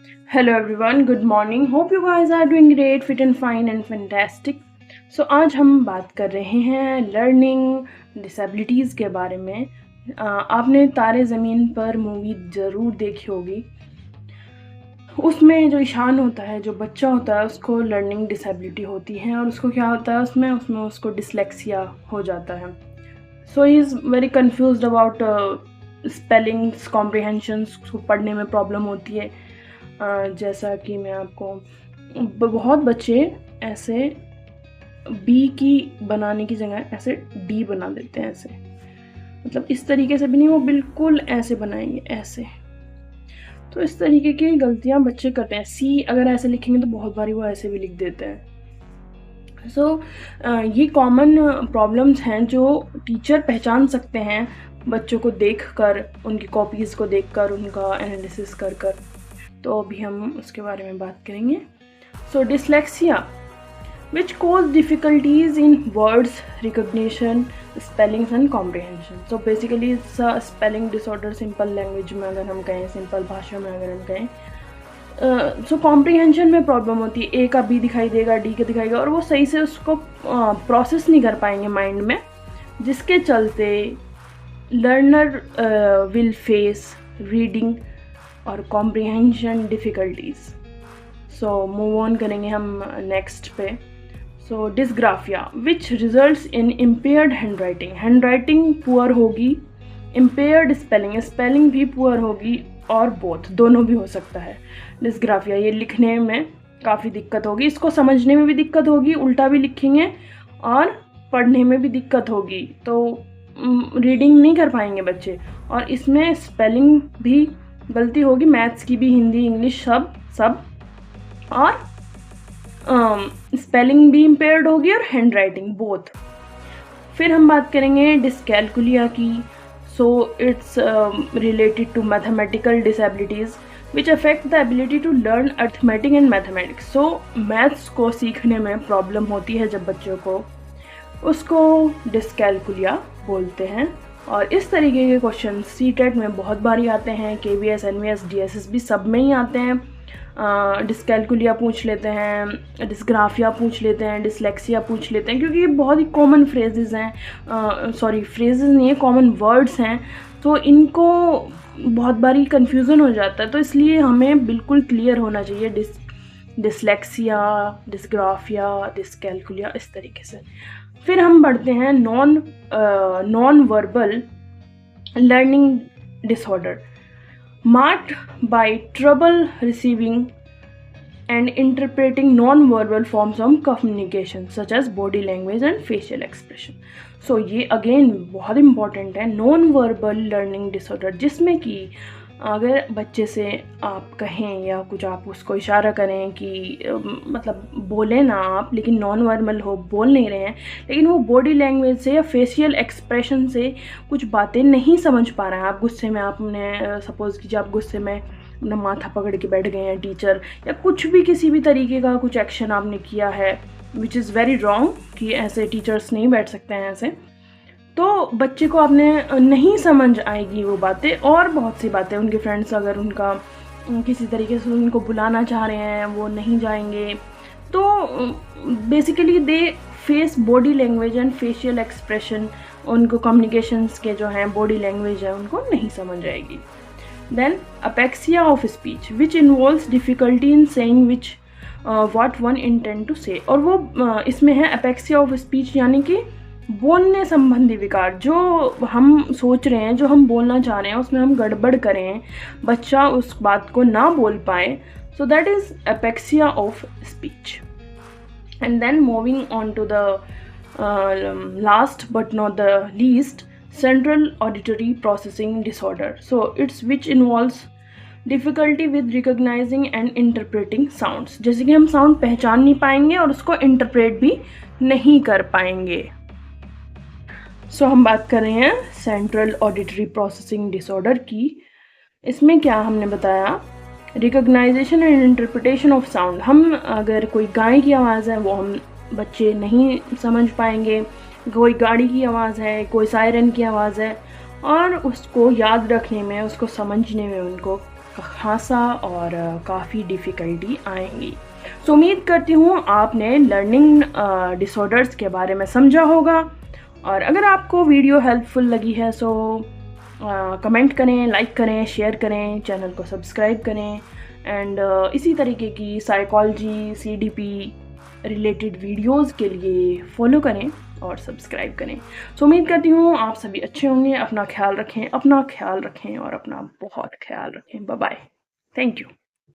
Hello everyone, good morning. Hope you guys are doing great, fit and fine and fantastic. So आज हम बात कर रहे हैं लर्निंग डिसेबिलिटीज़ के बारे में। आपने तारे ज़मीन पर मूवी ज़रूर देखी होगी। उसमें जो ईशान होता है, जो बच्चा होता है, उसको लर्निंग डिसेबिलिटी होती है और उसको क्या होता है उसमें उसको डिसलेक्सिया हो जाता है। So he is very confused about spellings, comprehensions, उसको पढ़ने में प्रॉब्लम होती है। जैसा कि मैं आपको बहुत बच्चे ऐसे बी की बनाने की जगह ऐसे डी बना देते हैं, ऐसे मतलब इस तरीके से भी नहीं, वो बिल्कुल ऐसे बनाएंगे ऐसे। तो इस तरीके की गलतियां बच्चे करते हैं। सी अगर ऐसे लिखेंगे तो बहुत बारी वो ऐसे भी लिख देते हैं। सो ये कॉमन प्रॉब्लम्स हैं जो टीचर पहचान सकते हैं बच्चों को देखकर, उनकी कॉपीज़ को देखकर, उनका एनालिसिस कर कर। तो अभी हम उसके बारे में बात करेंगे। सो dyslexia which cause difficulties in words recognition, spellings and comprehension. So basically it's a spelling disorder, simple language में अगर हम कहें, सिंपल भाषा में अगर हम कहें। सो कॉम्प्रीहेंशन में प्रॉब्लम होती है। ए का बी दिखाई देगा, डी का दिखाएगा और वो सही से उसको प्रोसेस नहीं कर पाएंगे माइंड में, जिसके चलते लर्नर विल फेस रीडिंग और comprehension difficulties. So move on करेंगे हम नेक्स्ट पे। So dysgraphia which results in impaired hand writing poor होगी, इम्पेयर्ड स्पेलिंग भी पुअर होगी और बोथ दोनों भी हो सकता है। डिसग्राफिया ये लिखने में काफ़ी दिक्कत होगी, इसको समझने में भी दिक्कत होगी, उल्टा भी लिखेंगे और पढ़ने में भी दिक्कत होगी, तो रीडिंग नहीं कर पाएंगे बच्चे। और इसमें स्पेलिंग भी गलती होगी, मैथ्स की भी, हिंदी इंग्लिश सब और स्पेलिंग भी इम्पेयर्ड होगी और हैंड राइटिंग बोथ। फिर हम बात करेंगे डिसकैलकुलिया की। So it's related to mathematical disabilities which affect the ability to learn arithmetic and mathematics. So maths को सीखने में प्रॉब्लम होती है जब बच्चों को, उसको डिसकैलकुलिया बोलते हैं। और इस तरीके के क्वेश्चन सीटेट में बहुत बारी आते हैं, केवीएस, एनवीएस, डीएसएस भी सब में ही आते हैं। डिसकैलकुलिया पूछ लेते हैं, डिसग्राफिया पूछ लेते हैं, डिसलेक्सिया पूछ लेते हैं, क्योंकि ये बहुत ही कॉमन फ्रेजेस हैं, फ्रेजेस नहीं है, कॉमन वर्ड्स हैं, तो इनको बहुत बारी कन्फ्यूज़न हो जाता है। तो इसलिए हमें बिल्कुल क्लियर होना चाहिए डिसलेक्सिया, डिसग्राफिया, डिसकैलकुलिया, इस तरीके से। फिर हम बढ़ते हैं non verbal learning disorder marked by trouble receiving and interpreting non-verbal forms of communication such as body language and facial expression. So ये again बहुत important है, non-verbal learning disorder, जिसमें कि अगर बच्चे से आप कहें या कुछ आप उसको इशारा करें कि मतलब बोले ना आप, लेकिन नॉन वर्बल हो, बोल नहीं रहे हैं, लेकिन वो बॉडी लैंग्वेज से या फेशियल एक्सप्रेशन से कुछ बातें नहीं समझ पा रहे हैं। आप गुस्से में, आपने सपोज़ कीजिए आप गुस्से में अपना माथा पकड़ के बैठ गए हैं टीचर, या कुछ भी किसी भी तरीके का कुछ एक्शन आपने किया है विच इज़ वेरी रॉन्ग, कि ऐसे टीचर्स नहीं बैठ सकते हैं ऐसे, तो बच्चे को आपने नहीं समझ आएगी वो बातें। और बहुत सी बातें, उनके फ्रेंड्स अगर उनका किसी तरीके से उनको बुलाना चाह रहे हैं, वो नहीं जाएंगे, तो basically they face body language and facial expression, उनको कम्युनिकेशंस के जो हैं बॉडी लैंग्वेज है उनको नहीं समझ आएगी। Then apraxia of speech which involves difficulty in saying which what one intend to say. और वो इसमें है अपेक्सिया ऑफ स्पीच, यानी कि बोलने संबंधी विकार, जो हम सोच रहे हैं, जो हम बोलना चाह रहे हैं, उसमें हम गड़बड़ करें, बच्चा उस बात को ना बोल पाए। So that is apraxia of speech. And then moving on to the last but not the least, central auditory processing disorder. So it's which involves difficulty with recognising and interpreting sounds, जैसे कि हम sound पहचान नहीं पाएंगे और उसको interpret भी नहीं कर पाएंगे। सो हम बात कर रहे हैं सेंट्रल ऑडिटरी प्रोसेसिंग डिसऑर्डर की। इसमें क्या हमने बताया, recognisation and interpretation of sound. हम अगर कोई गाय की आवाज़ है वो हम बच्चे नहीं समझ पाएंगे, कोई गाड़ी की आवाज़ है, कोई सायरन की आवाज़ है, और उसको याद रखने में, उसको समझने में उनको खासा और काफ़ी डिफ़िकल्टी आएंगी। सो उम्मीद करती हूँ आपने लर्निंग डिसऑर्डर्स के बारे में समझा होगा, और अगर आपको वीडियो हेल्पफुल लगी है सो कमेंट करें, लाइक करें, शेयर करें, चैनल को सब्सक्राइब करें, एंड इसी तरीके की साइकोलॉजी CDP रिलेटेड वीडियोस के लिए फॉलो करें और सब्सक्राइब करें। सो उम्मीद करती हूँ आप सभी अच्छे होंगे। अपना ख्याल रखें और अपना बहुत ख्याल रखें। Bye bye. Thank you.